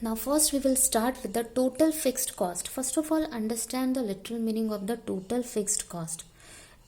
Now first we will start with the total fixed cost. First of all, understand the literal meaning of the total fixed cost.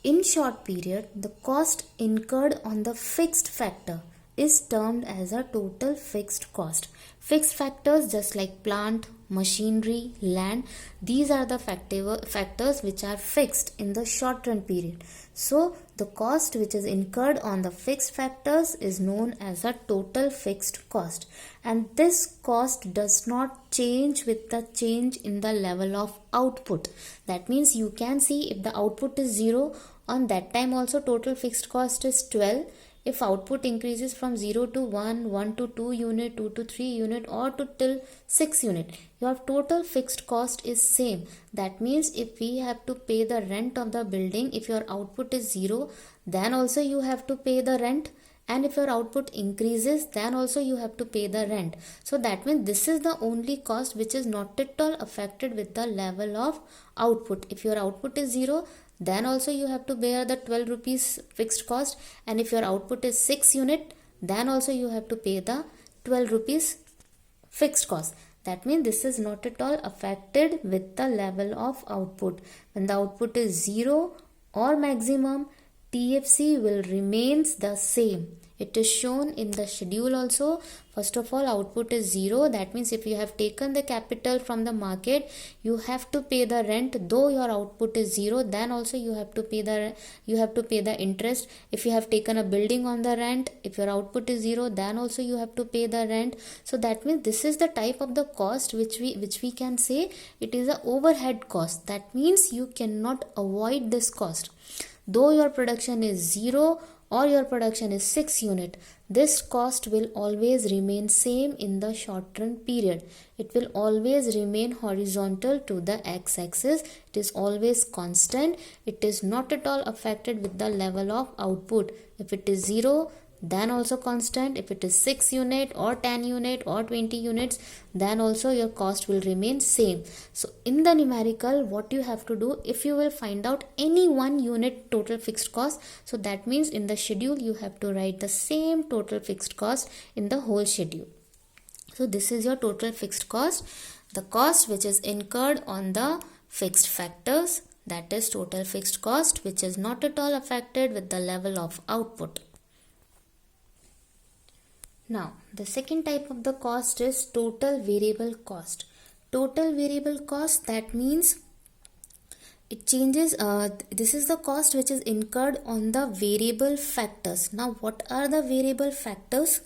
In short period, the cost incurred on the fixed factor is termed as a total fixed cost. Fixed factors just like plant, machinery, land, these are the factors which are fixed in the short run period. So the cost which is incurred on the fixed factors is known as a total fixed cost, and this cost does not change with the change in the level of output. That means you can see if the output is 0, on that time also total fixed cost is 12. If output increases from 0 to 1, 1 to 2 unit, 2 to 3 unit, or to till 6 unit, your total fixed cost is same. That means if we have to pay the rent of the building, if your output is 0, then also you have to pay the rent. And if your output increases, then also you have to pay the rent. So that means this is the only cost which is not at all affected with the level of output. If your output is 0, then also you have to bear the 12 rupees fixed cost, and if your output is 6 unit, then also you have to pay the 12 rupees fixed cost. That means this is not at all affected with the level of output. When the output is 0 or maximum, TFC will remains the same. It is shown in the schedule also. First of all, output is 0. That means if you have taken the capital from the market, you have to pay the rent. Though your output is 0, then also you have to pay the interest. If you have taken a building on the rent, if your output is 0, then also you have to pay the rent. So that means this is the type of the cost which we can say it is a overhead cost. That means you cannot avoid this cost. Though your production is 0 or your production is 6 unit, this cost will always remain same in the short run period. It will always remain horizontal to the x-axis. It is always constant. It is not at all affected with the level of output. If it is 0, then also constant. If it is 6 unit or 10 unit or 20 units, then also your cost will remain same. So in the numerical, what you have to do, if you will find out any one unit total fixed cost, so that means in the schedule you have to write the same total fixed cost in the whole schedule. So this is your total fixed cost, the cost which is incurred on the fixed factors, that is total fixed cost, which is not at all affected with the level of output. Now, the second type of the cost is total variable cost. Total variable cost, that means it changes, this is the cost which is incurred on the variable factors. Now, what are the variable factors?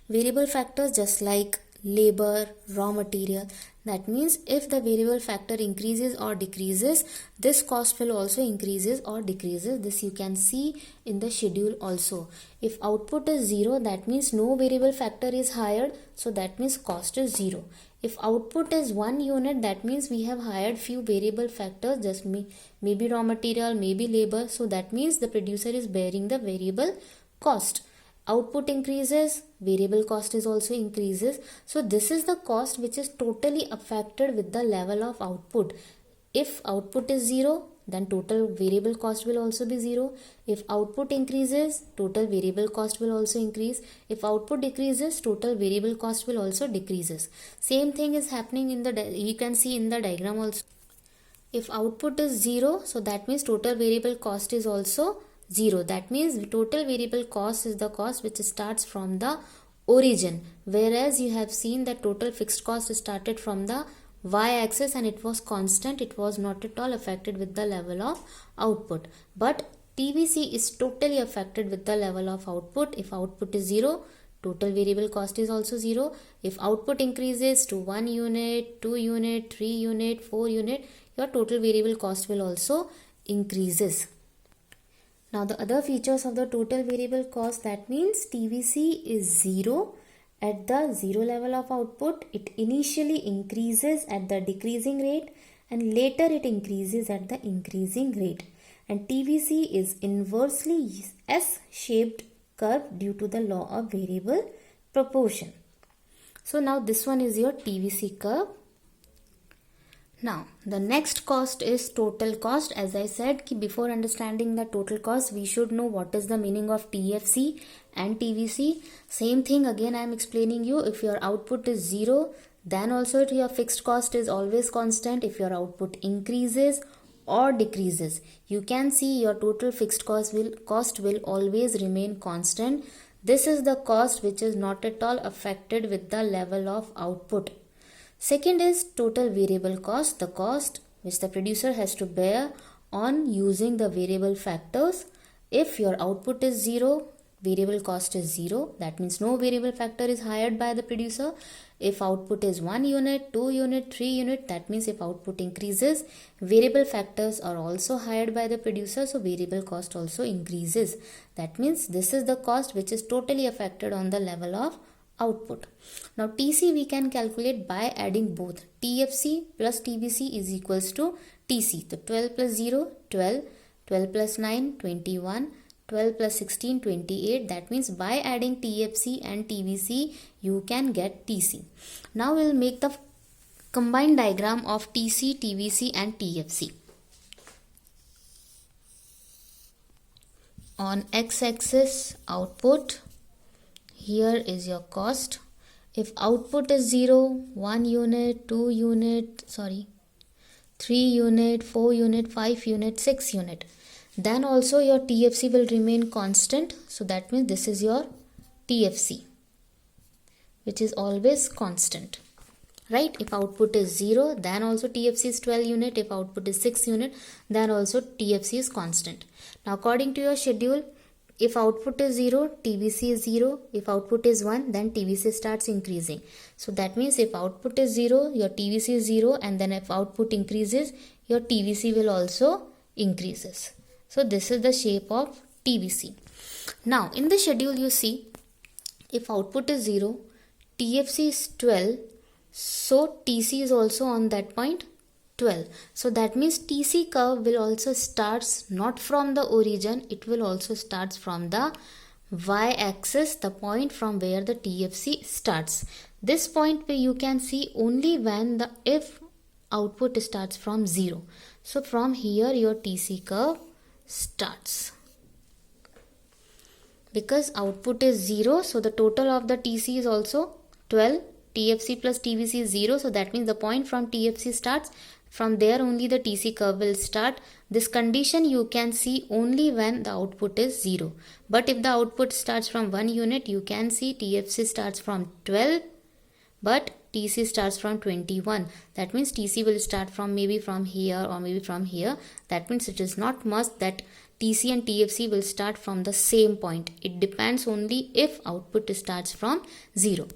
Variable factors just like labor, raw material. That means if the variable factor increases or decreases, this cost will also increases or decreases. This you can see in the schedule also. If output is 0, that means no variable factor is hired, so that means cost is 0. If output is 1 unit, that means we have hired few variable factors, just maybe raw material, maybe labor, so that means the producer is bearing the variable cost. Output increases, variable cost is also increases. So this is the cost which is totally affected with the level of output. If output is 0, then total variable cost will also be 0. If output increases, total variable cost will also increase. If output decreases, total variable cost will also decreases. Same thing is happening in the, you can see in the diagram also. If output is 0, so that means total variable cost is also 0. That means total variable cost is the cost which starts from the origin, whereas you have seen that total fixed cost started from the y-axis and it was constant. It was not at all affected with the level of output. But TVC is totally affected with the level of output. If output is 0, total variable cost is also 0. If output increases to 1 unit, 2 unit, 3 unit, 4 unit, your total variable cost will also increases. Now the other features of the total variable cost, that means TVC is 0 at the 0 level of output. It initially increases at the decreasing rate and later it increases at the increasing rate. And TVC is inversely S-shaped curve due to the law of variable proportion. So now this one is your TVC curve. Now, the next cost is total cost. As I said, before understanding the total cost, we should know what is the meaning of TFC and TVC. Same thing again I am explaining you. If your output is 0, then also your fixed cost is always constant if your output increases or decreases. You can see your total fixed cost will always remain constant. This is the cost which is not at all affected with the level of output. Second is total variable cost, the cost which the producer has to bear on using the variable factors. If your output is 0, variable cost is 0. That means no variable factor is hired by the producer. If output is 1 unit, 2 unit, 3 unit, that means if output increases, variable factors are also hired by the producer, so variable cost also increases. That means this is the cost which is totally affected on the level of output. Now TC we can calculate by adding both. TFC plus TVC is equals to TC. So 12 plus 0, 12, 12 plus 9, 21, 12 plus 16, 28. That means by adding TFC and TVC, you can get TC. Now we'll make the combined diagram of TC, TVC and TFC. On x-axis output, here is your cost. If output is 0, 1 unit, 2 unit, 3 unit, 4 unit, 5 unit, 6 unit, then also your TFC will remain constant. So that means this is your TFC, which is always constant, right? If output is 0, then also TFC is 12 unit. If output is 6 unit, then also TFC is constant. Now according to your schedule, if output is 0, TVC is 0. If output is 1, then TVC starts increasing. So that means if output is 0, your TVC is 0, and then if output increases, your TVC will also increases. So this is the shape of TVC. Now in the schedule you see, if output is 0, TFC is 12, so TC is also on that point 12. So that means TC curve will also starts not from the origin, it will also starts from the y-axis, the point from where the TFC starts. This point where you can see only when the if output starts from 0. So from here your TC curve starts. Because output is 0, so the total of the TC is also 12. TFC plus TVC is 0, so that means the point from TFC starts. From there only the TC curve will start. This condition you can see only when the output is 0. But if the output starts from 1 unit, you can see TFC starts from 12, but TC starts from 21. That means TC will start from maybe from here or maybe from here. That means it is not must that TC and TFC will start from the same point. It depends only if output starts from 0.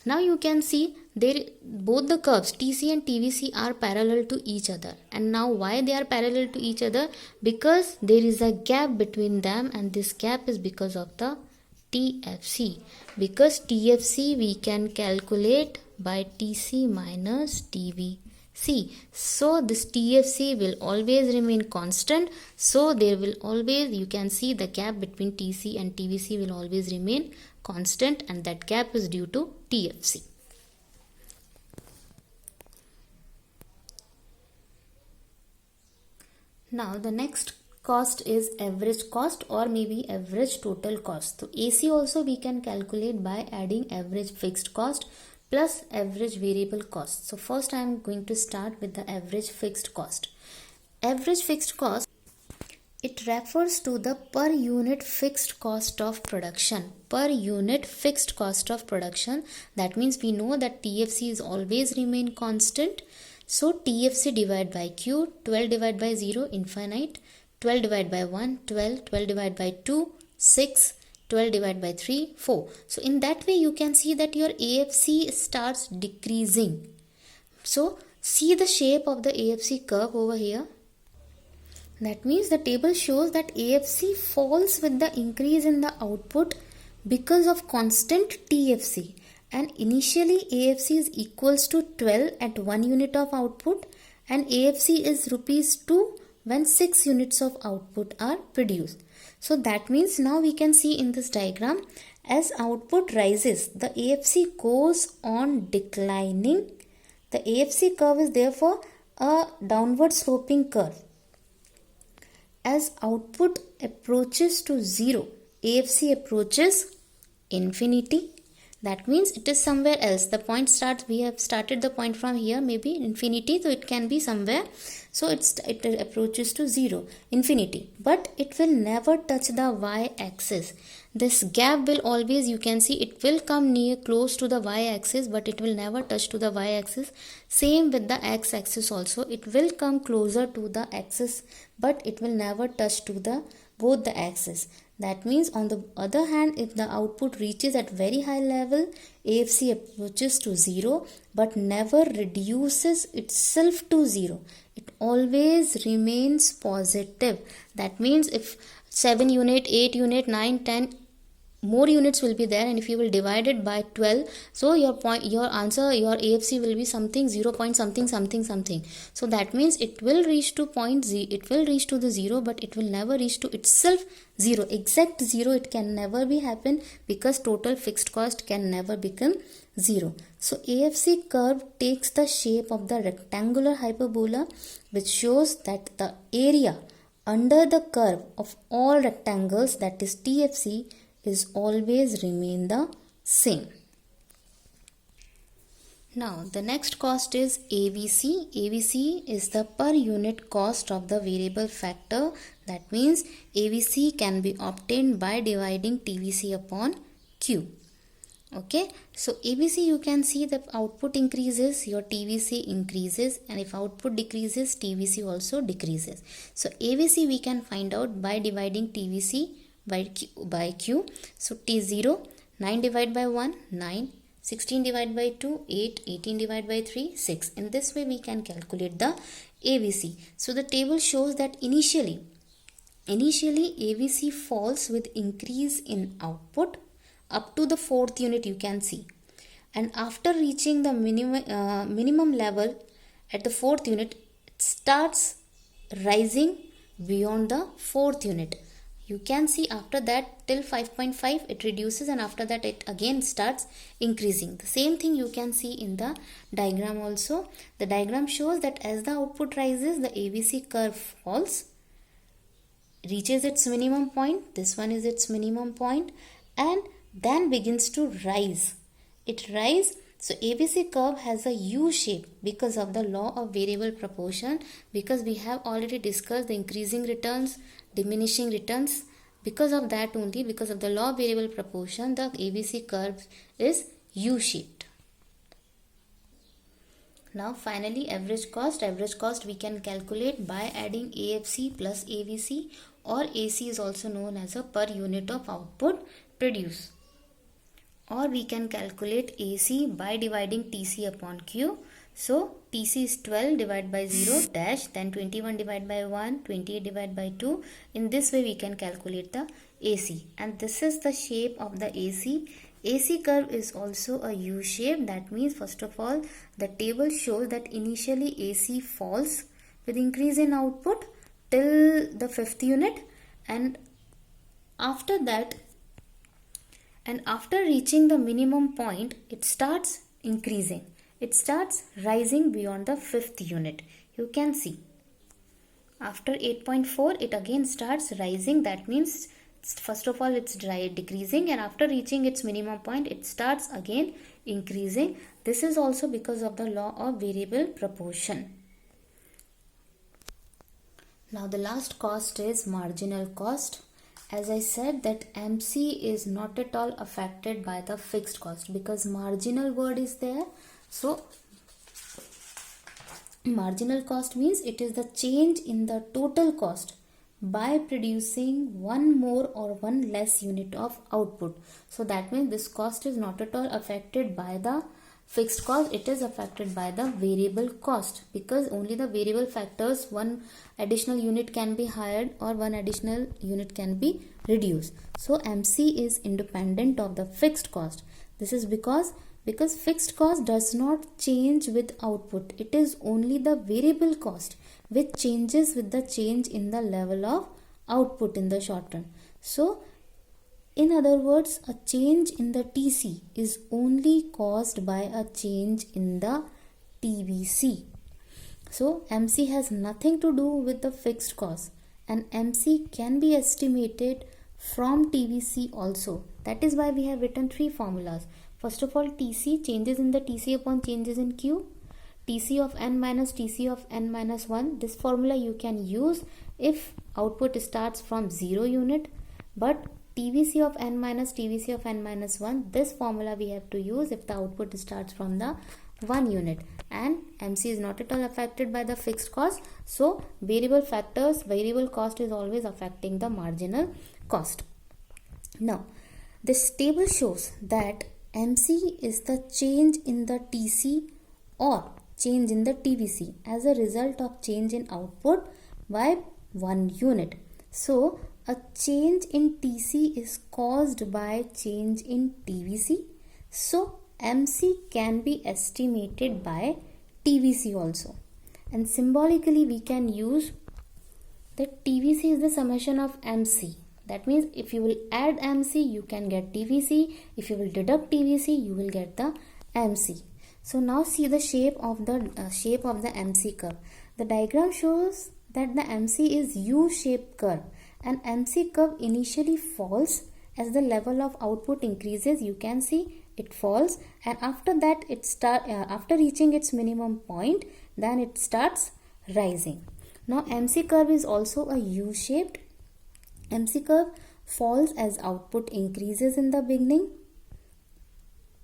Now you can see there both the curves TC and TVC are parallel to each other. And now why they are parallel to each other? Because there is a gap between them, and this gap is because of the TFC. Because TFC we can calculate by TC minus TVC. So this TFC will always remain constant. So there will always, you can see the gap between TC and TVC will always remain constant, and that gap is due to TFC. Now the next cost is average cost or maybe average total cost. So AC also we can calculate by adding average fixed cost plus average variable cost. So first I am going to start with the average fixed cost. Average fixed cost, it refers to the per unit fixed cost of production. Per unit fixed cost of production. That means we know that TFC is always remain constant. So TFC divided by Q, 12 divided by 0, infinite, 12 divided by 1, 12, 12 divided by 2, 6, 12 divided by 3, 4. So in that way you can see that your AFC starts decreasing. So see the shape of the AFC curve over here. That means the table shows that AFC falls with the increase in the output because of constant TFC. And initially AFC is equals to 12 at 1 unit of output, and AFC is rupees 2 when 6 units of output are produced. So that means now we can see in this diagram, as output rises, the AFC goes on declining. The AFC curve is therefore a downward sloping curve. As output approaches to 0, AFC approaches infinity. That means it is somewhere else. The point starts, we have started the point from here, maybe infinity, so it can be somewhere. So it approaches to 0, infinity, but it will never touch the y-axis. This gap will always, you can see, it will come near close to the y-axis, but it will never touch to the y-axis. Same with the x-axis also, it will come closer to the axis, but it will never touch to the both the axis. That means, on the other hand, if the output reaches at very high level, AFC approaches to 0 but never reduces itself to 0. It always remains positive. That means if 7 unit, 8 unit, 9, 10 more units will be there, and if you will divide it by 12, so your answer, your AFC will be something 0 point something something something. So that means it will reach to point z, it will reach to the 0, but it will never reach to itself 0. Exact 0 it can never be happen, because total fixed cost can never become 0. So AFC curve takes the shape of the rectangular hyperbola, which shows that the area under the curve of all rectangles, that is TFC, is always remain the same. Now the next cost is AVC. AVC is the per unit cost of the variable factor. That means AVC can be obtained by dividing TVC upon Q. Okay, so AVC, you can see the output increases, your TVC increases, and if output decreases, TVC also decreases. So AVC we can find out by dividing TVC by Q. So T0, 9 divided by 1, 9, 16 divided by 2, 8, 18 divided by 3, 6. In this way we can calculate the AVC. So the table shows that initially AVC falls with increase in output up to the 4th unit, you can see, and after reaching the minimum level at the 4th unit, it starts rising beyond the 4th unit. You can see after that till 5.5 it reduces, and after that it again starts increasing. The same thing you can see in the diagram also. The diagram shows that as the output rises, the AVC curve falls, reaches its minimum point, this one is its minimum point, and then begins to rise. It rises. So AVC curve has a U shape because of the law of variable proportion, because we have already discussed the increasing returns, diminishing returns. Because of that only, because of the law of variable proportion, the AVC curve is U shaped. Now finally, average cost. Average cost we can calculate by adding AFC plus AVC, or AC is also known as a per unit of output produced. Or we can calculate AC by dividing TC upon Q. So TC is 12 divided by 0 dash, then 21 divided by 1, 28 divided by 2. In this way we can calculate the AC, and this is the shape of the AC. AC curve is also a U shape. That means, first of all, the table shows that initially AC falls with increase in output till the 5th unit, and after that, and after reaching the minimum point, it starts increasing. It starts rising beyond the 5th unit. You can see after 8.4 it again starts rising. That means first of all it's decreasing, and after reaching its minimum point it starts again increasing. This is also because of the law of variable proportion. Now the last cost is marginal cost. As I said that MC is not at all affected by the fixed cost because marginal word is there. So marginal cost means it is the change in the total cost by producing one more or one less unit of output. So that means this cost is not at all affected by the fixed cost, it is affected by the variable cost, because only the variable factors, one additional unit can be hired or one additional unit can be reduced. So MC is independent of the fixed cost. This is because fixed cost does not change with output. It is only the variable cost which changes with the change in the level of output in the short run. So in other words, a change in the TC is only caused by a change in the TVC. So MC has nothing to do with the fixed cost, and MC can be estimated from TVC also. That is why we have written three formulas. First of all, TC, changes in the TC upon changes in Q. TC of n minus TC of n minus 1. This formula you can use if output starts from 0 unit, but TVC of n minus TVC of n minus 1, this formula we have to use if the output starts from the 1 unit, and MC is not at all affected by the fixed cost. So variable factors, variable cost is always affecting the marginal cost. Now this table shows that MC is the change in the TC or change in the TVC as a result of change in output by 1 unit. So a change in TC is caused by change in TVC. So MC can be estimated by TVC also. And symbolically we can use that TVC is the summation of MC. That means if you will add MC, you can get TVC. If you will deduct TVC, you will get the MC. So now see the shape of the MC curve. The diagram shows that the MC is U-shaped curve, and MC curve initially falls as the level of output increases. You can see it falls, and after that after reaching its minimum point, then it starts rising. Now MC curve is also a U-shaped. MC curve falls as output increases in the beginning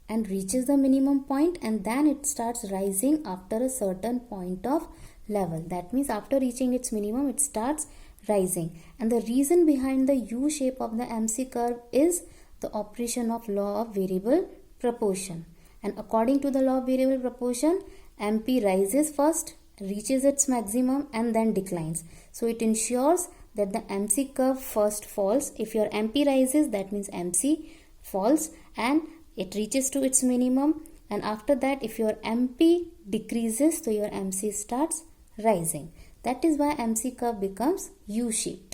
and reaches the minimum point, and then it starts rising after a certain point of level. That means after reaching its minimum, it starts rising. And the reason behind the U shape of the MC curve is the operation of law of variable proportion. And according to the law of variable proportion, MP rises first, reaches its maximum, and then declines. So it ensures that the MC curve first falls. If your MP rises, that means MC falls and it reaches to its minimum, and after that if your MP decreases, so your MC starts rising. That is why MC curve becomes U-shaped.